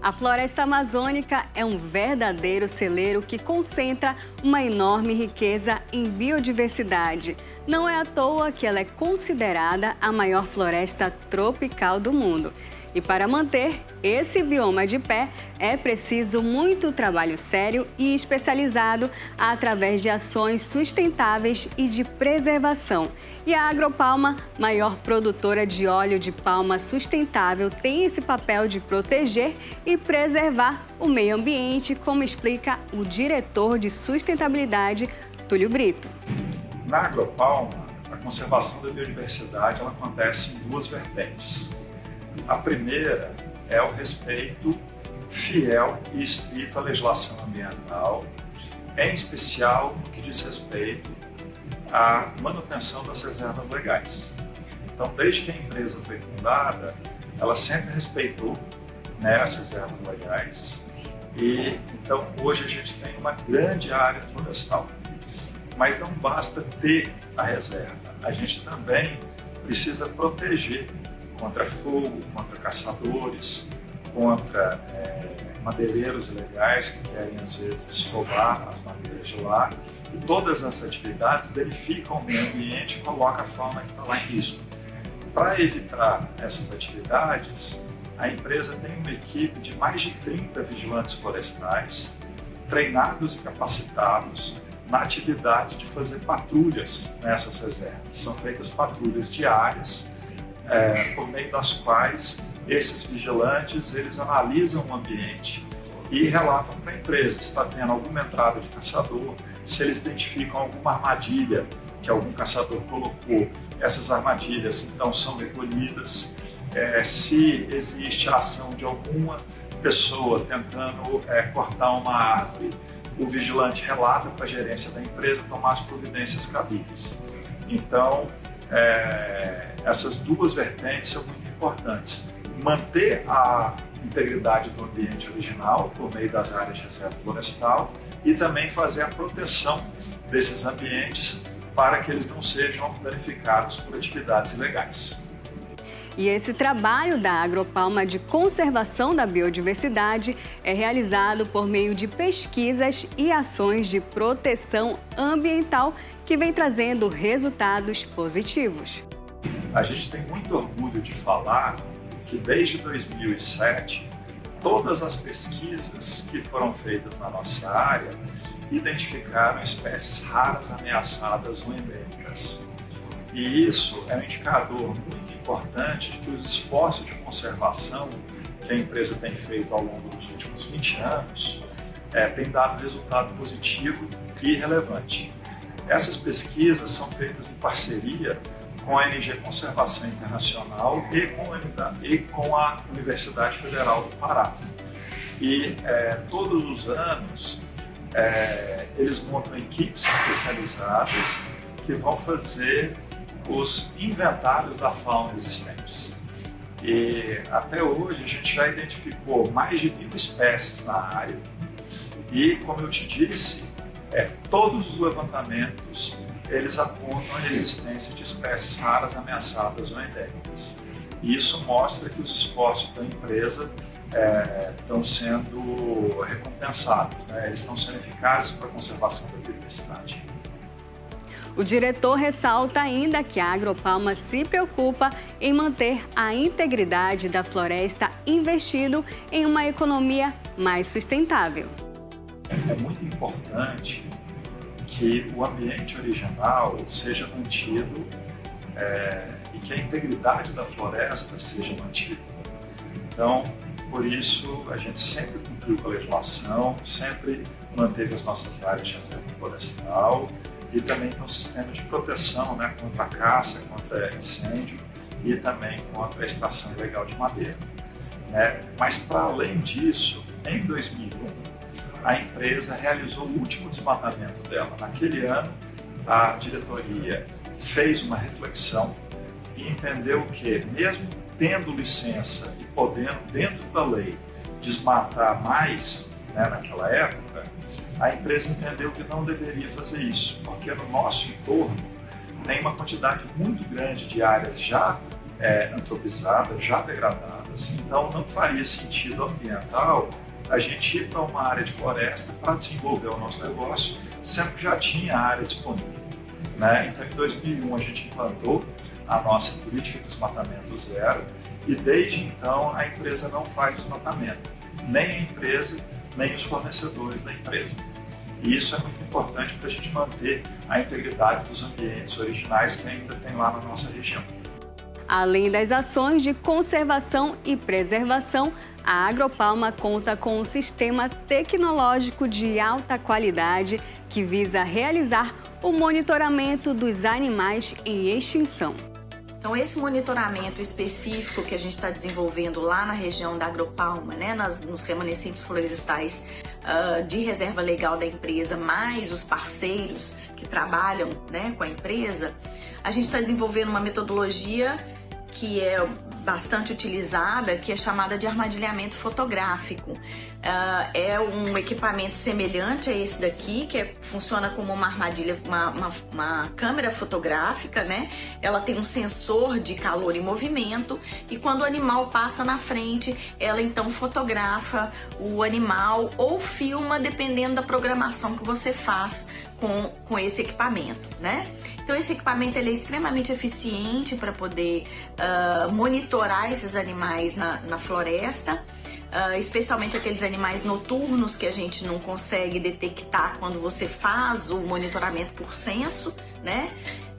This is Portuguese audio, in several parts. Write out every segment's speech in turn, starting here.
A floresta amazônica é um verdadeiro celeiro que concentra uma enorme riqueza em biodiversidade. Não é à toa que ela é considerada a maior floresta tropical do mundo. E para manter esse bioma de pé, é preciso muito trabalho sério e especializado através de ações sustentáveis e de preservação. E a Agropalma, maior produtora de óleo de palma sustentável, tem esse papel de proteger e preservar o meio ambiente, como explica o diretor de sustentabilidade, Túlio Brito. Na Agropalma, a conservação da biodiversidade ela acontece em duas vertentes. A primeira é o respeito fiel e estrito à legislação ambiental, em especial no que diz respeito à manutenção das reservas legais. Então, desde que a empresa foi fundada, ela sempre respeitou, as reservas legais e, então, hoje a gente tem uma grande área florestal. Mas não basta ter a reserva, a gente também precisa proteger contra fogo, contra caçadores, contra madeireiros ilegais que querem, às vezes, roubar as madeiras de lá. E todas essas atividades danificam o meio ambiente e colocam a fauna que está lá em risco. Para evitar essas atividades, a empresa tem uma equipe de mais de 30 vigilantes florestais, treinados e capacitados na atividade de fazer patrulhas nessas reservas. São feitas patrulhas diárias, por meio das quais esses vigilantes eles analisam o ambiente e relatam para a empresa se está tendo alguma entrada de caçador, se eles identificam alguma armadilha que algum caçador colocou, essas armadilhas então são recolhidas, se existe a ação de alguma pessoa tentando cortar uma árvore, o vigilante relata para a gerência da empresa tomar as providências cabíveis. Então, essas duas vertentes são muito importantes. Manter a integridade do ambiente original por meio das áreas de reserva florestal e também fazer a proteção desses ambientes para que eles não sejam danificados por atividades ilegais. E esse trabalho da Agropalma de conservação da biodiversidade é realizado por meio de pesquisas e ações de proteção ambiental que vem trazendo resultados positivos. A gente tem muito orgulho de falar que desde 2007, todas as pesquisas que foram feitas na nossa área identificaram espécies raras, ameaçadas ou endêmicas. E isso é um indicador muito importante de que os esforços de conservação que a empresa tem feito ao longo dos últimos 20 anos têm dado resultado positivo e relevante. Essas pesquisas são feitas em parceria com a ONG Conservação Internacional e com a Universidade Federal do Pará. E todos os anos eles montam equipes especializadas que vão fazer os inventários da fauna existentes. E até hoje a gente já identificou mais de 1.000 espécies na área e, como eu te disse, todos os levantamentos eles apontam a existência de espécies raras, ameaçadas ou endêmicas. E isso mostra que os esforços da empresa estão sendo recompensados, eles estão sendo eficazes para a conservação da biodiversidade. O diretor ressalta ainda que a Agropalma se preocupa em manter a integridade da floresta, investindo em uma economia mais sustentável. É muito importante que o ambiente original seja mantido e que a integridade da floresta seja mantida. Então, por isso, a gente sempre cumpriu com a legislação, sempre manteve as nossas áreas de reserva florestal e também tem um sistema de proteção contra a caça, contra incêndio e também contra a extração ilegal de madeira. Mas, para além disso, em 2001, a empresa realizou o último desmatamento dela. Naquele ano, a diretoria fez uma reflexão e entendeu que, mesmo tendo licença e podendo, dentro da lei, desmatar mais naquela época, a empresa entendeu que não deveria fazer isso, porque no nosso entorno tem uma quantidade muito grande de áreas já antropizadas, já degradadas, florestas. Então, não faria sentido ambiental a gente ir para uma área de floresta para desenvolver o nosso negócio, sendo que já tinha área disponível, né? Então, em 2001, a gente implantou a nossa política de desmatamento zero e, desde então, a empresa não faz desmatamento, nem a empresa, nem os fornecedores da empresa. E isso é muito importante para a gente manter a integridade dos ambientes originais que ainda tem lá na nossa região. Além das ações de conservação e preservação, a Agropalma conta com um sistema tecnológico de alta qualidade que visa realizar o monitoramento dos animais em extinção. Então, esse monitoramento específico que a gente está desenvolvendo lá na região da Agropalma, né, nos remanescentes florestais de reserva legal da empresa, mais os parceiros que trabalham, né, com a empresa, a gente está desenvolvendo uma metodologia que é bastante utilizada, que é chamada de armadilhamento fotográfico. É um equipamento semelhante a esse daqui, que funciona como uma armadilha, uma câmera fotográfica, né? Ela tem um sensor de calor e movimento, e quando o animal passa na frente, ela então fotografa o animal ou filma, dependendo da programação que você faz com esse equipamento, né? Então, esse equipamento ele é extremamente eficiente para poder monitorar esses animais na floresta, especialmente aqueles animais noturnos que a gente não consegue detectar quando você faz o monitoramento por senso, né?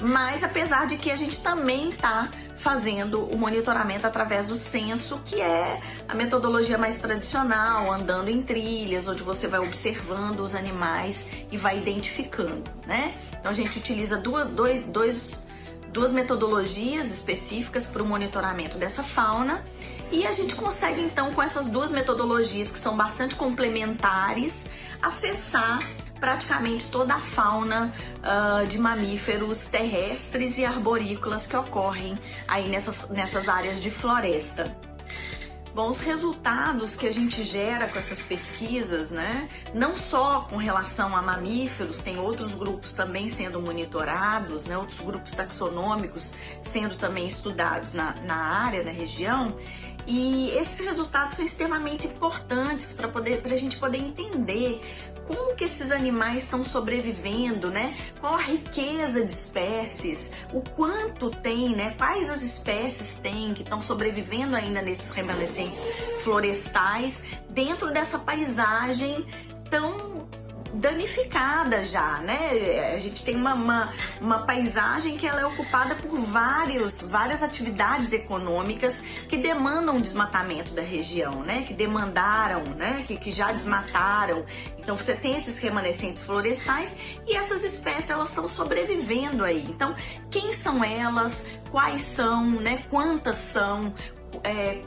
Mas apesar de que a gente também está fazendo o monitoramento através do senso, que é a metodologia mais tradicional, andando em trilhas, onde você vai observando os animais e vai identificando, né? Então a gente utiliza duas metodologias específicas para o monitoramento dessa fauna, e a gente consegue então, com essas duas metodologias que são bastante complementares, acessar praticamente toda a fauna de mamíferos terrestres e arborícolas que ocorrem aí nessas áreas de floresta. Bom, os resultados que a gente gera com essas pesquisas, né, não só com relação a mamíferos, tem outros grupos também sendo monitorados, né, outros grupos taxonômicos sendo também estudados na área, na região, e esses resultados são extremamente importantes para a gente poder entender como que esses animais estão sobrevivendo, né? Qual a riqueza de espécies, o quanto tem, né? Quais as espécies tem que estão sobrevivendo ainda nesses remanescentes florestais dentro dessa paisagem tão danificada já, né? A gente tem uma paisagem que ela é ocupada por várias atividades econômicas que demandam o desmatamento da região, né? Que demandaram, né? Que já desmataram. Então você tem esses remanescentes florestais e essas espécies elas estão sobrevivendo aí. Então, quem são elas? Quais são, né? Quantas são?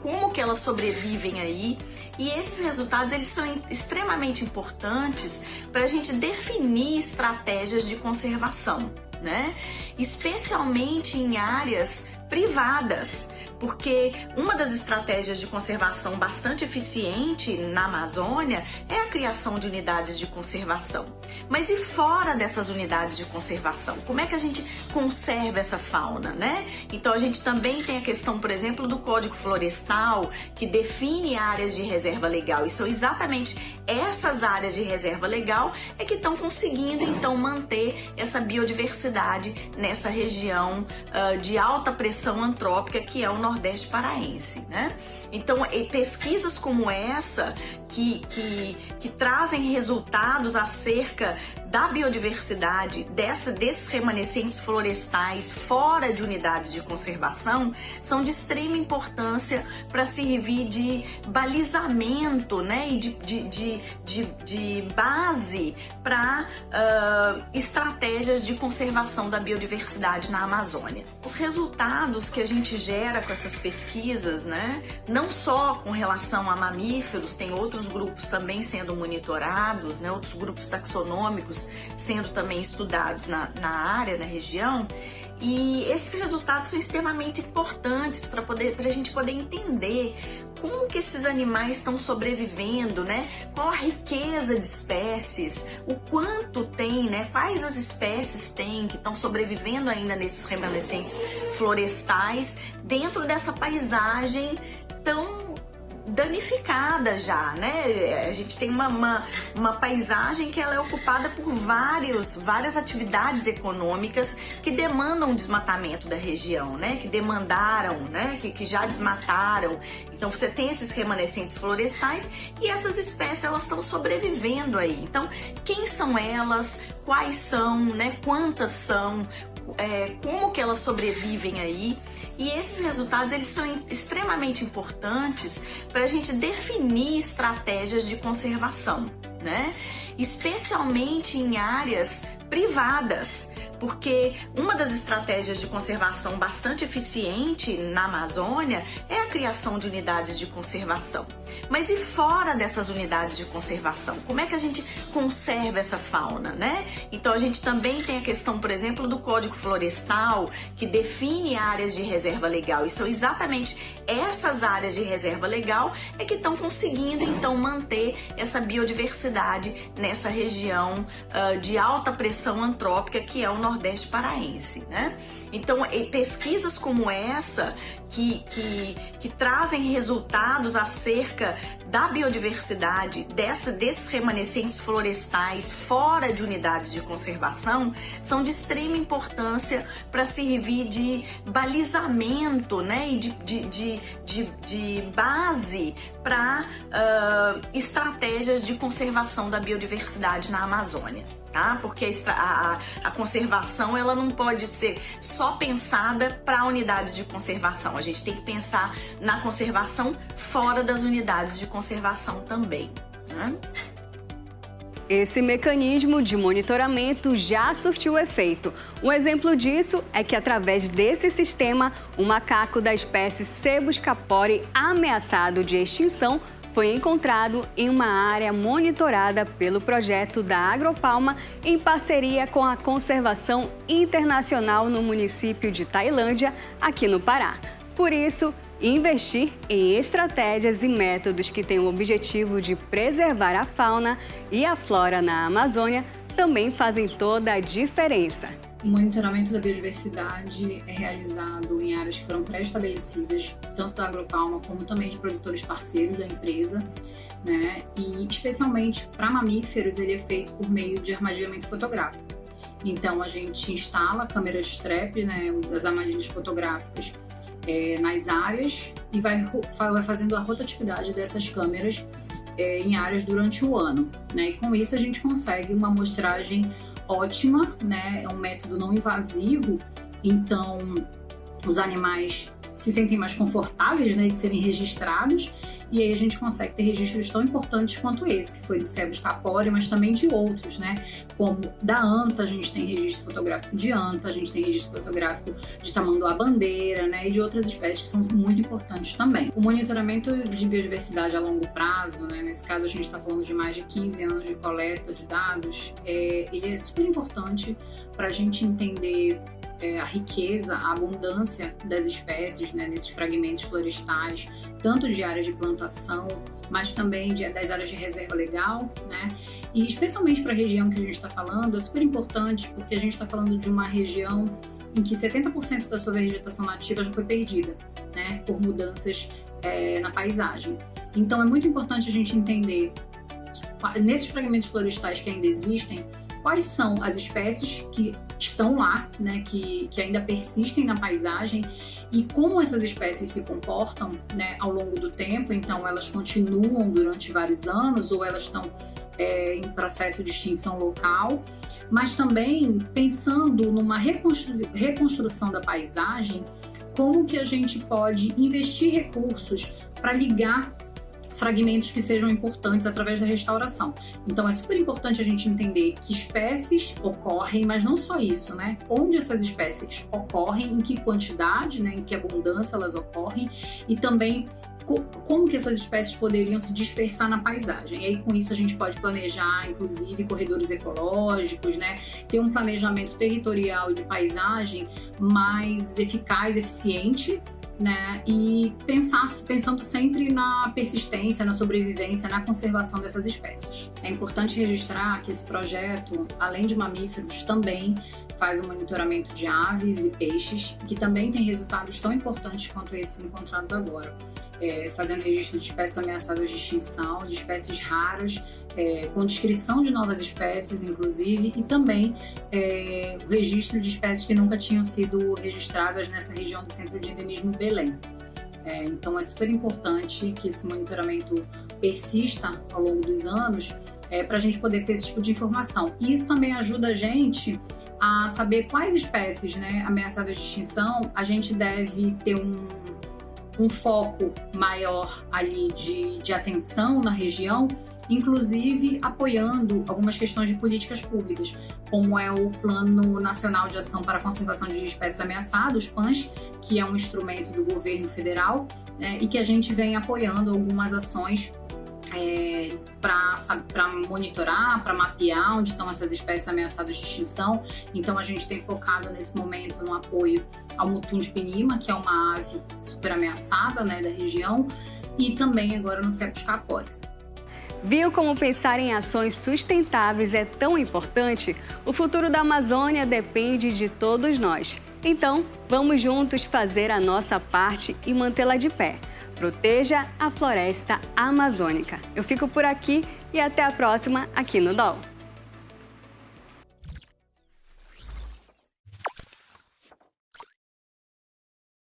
Como que elas sobrevivem aí, e esses resultados eles são extremamente importantes para a gente definir estratégias de conservação, né? Especialmente em áreas privadas, porque uma das estratégias de conservação bastante eficiente na Amazônia é a criação de unidades de conservação. Mas e fora dessas unidades de conservação? Como é que a gente conserva essa fauna, né? Então a gente também tem a questão, por exemplo, do Código Florestal, que define áreas de reserva legal, e são exatamente essas áreas de reserva legal que estão conseguindo então manter essa biodiversidade nessa região de alta pressão antrópica que é o Nordeste paraense, né? Então, pesquisas como essa que trazem resultados acerca da biodiversidade desses remanescentes florestais fora de unidades de conservação são de extrema importância para servir de balizamento, né, e de base para estratégias de conservação da biodiversidade na Amazônia. Os resultados que a gente gera com essas pesquisas, né, não só com relação a mamíferos, tem outros grupos também sendo monitorados, né, outros grupos taxonômicos sendo também estudados na área, na região, e esses resultados são extremamente importantes para a gente poder entender como que esses animais estão sobrevivendo, né? Qual a riqueza de espécies, o quanto tem, né? Quais as espécies tem que estão sobrevivendo ainda nesses remanescentes florestais dentro dessa paisagem tão danificada já, né? A gente tem uma paisagem que ela é ocupada por várias atividades econômicas que demandam o desmatamento da região, né? Que demandaram, né? Que já desmataram. Então você tem esses remanescentes florestais e essas espécies elas estão sobrevivendo aí. Então quem são elas? Quais são, né? Quantas são? Como que elas sobrevivem aí, e esses resultados eles são extremamente importantes para a gente definir estratégias de conservação, né? Especialmente em áreas privadas, porque uma das estratégias de conservação bastante eficiente na Amazônia é a criação de unidades de conservação. Mas e fora dessas unidades de conservação? Como é que a gente conserva essa fauna, né? Então a gente também tem a questão, por exemplo, do Código Florestal, que define áreas de reserva legal, e são exatamente essas áreas de reserva legal que estão conseguindo então manter essa biodiversidade nessa região de alta pressão antrópica que é o Nordeste paraense, né? Então, pesquisas como essa que trazem resultados acerca da biodiversidade desses remanescentes florestais fora de unidades de conservação são de extrema importância para servir de balizamento, né, e de base para estratégias de conservação da biodiversidade na Amazônia. Tá? Porque a conservação ela não pode ser só pensada para unidades de conservação. A gente tem que pensar na conservação fora das unidades de conservação também, né? Esse mecanismo de monitoramento já surtiu efeito. Um exemplo disso é que, através desse sistema, o macaco da espécie Cebus capori, ameaçado de extinção, foi encontrado em uma área monitorada pelo projeto da Agropalma em parceria com a Conservação Internacional no município de Tailândia, aqui no Pará. Por isso, investir em estratégias e métodos que têm o objetivo de preservar a fauna e a flora na Amazônia também fazem toda a diferença. O monitoramento da biodiversidade é realizado em áreas que foram pré-estabelecidas, tanto da Agropalma como também de produtores parceiros da empresa, né? E especialmente para mamíferos ele é feito por meio de armazenamento fotográfico. Então a gente instala câmeras trap, né, as armadilhas fotográficas nas áreas e vai fazendo a rotatividade dessas câmeras em áreas durante o ano, né? E com isso a gente consegue uma amostragem ótima, né? É um método não invasivo, então os animais se sentem mais confortáveis, né, de serem registrados, e aí a gente consegue ter registros tão importantes quanto esse, que foi do Cebus capori, mas também de outros, né, como da anta, a gente tem registro fotográfico de anta, a gente tem registro fotográfico de tamanduá-bandeira, né, e de outras espécies que são muito importantes também. O monitoramento de biodiversidade a longo prazo, né, nesse caso a gente está falando de mais de 15 anos de coleta de dados, ele é super importante para a gente entender a riqueza, a abundância das espécies, né, nesses fragmentos florestais, tanto de áreas de plantação, mas também das áreas de reserva legal, né? E especialmente para a região que a gente está falando, é super importante porque a gente está falando de uma região em que 70% da sua vegetação nativa já foi perdida, né, por mudanças na paisagem. Então é muito importante a gente entender que, nesses fragmentos florestais que ainda existem, quais são as espécies que estão lá, né, que ainda persistem na paisagem e como essas espécies se comportam, né, ao longo do tempo. Então elas continuam durante vários anos ou elas estão em processo de extinção local, mas também pensando numa reconstrução da paisagem, como que a gente pode investir recursos para ligar fragmentos que sejam importantes através da restauração. Então é super importante a gente entender que espécies ocorrem, mas não só isso, né? Onde essas espécies ocorrem, em que quantidade, né? Em que abundância elas ocorrem e também como que essas espécies poderiam se dispersar na paisagem. E aí com isso a gente pode planejar, inclusive, corredores ecológicos, né? Ter um planejamento territorial de paisagem mais eficaz, eficiente, né? E pensando sempre na persistência, na sobrevivência, na conservação dessas espécies. É importante registrar que esse projeto, além de mamíferos, também faz o monitoramento de aves e peixes, que também tem resultados tão importantes quanto esses encontrados agora. Fazendo registro de espécies ameaçadas de extinção, de espécies raras, com descrição de novas espécies, inclusive, e também o registro de espécies que nunca tinham sido registradas nessa região do Centro de Endemismo Belém. Então, é super importante que esse monitoramento persista ao longo dos anos para a gente poder ter esse tipo de informação. E isso também ajuda a gente a saber quais espécies, né, ameaçadas de extinção a gente deve ter um foco maior ali de atenção na região, inclusive apoiando algumas questões de políticas públicas, como é o Plano Nacional de Ação para a Conservação de Espécies Ameaçadas, PANS, que é um instrumento do governo federal, né, e que a gente vem apoiando algumas ações para monitorar, para mapear onde estão essas espécies ameaçadas de extinção. Então a gente tem focado nesse momento no apoio ao mutum de Pinima, que é uma ave super ameaçada, né, da região, e também agora no Cepos capori. Viu como pensar em ações sustentáveis é tão importante? O futuro da Amazônia depende de todos nós. Então, vamos juntos fazer a nossa parte e mantê-la de pé. Proteja a floresta amazônica. Eu fico por aqui e até a próxima aqui no DOL.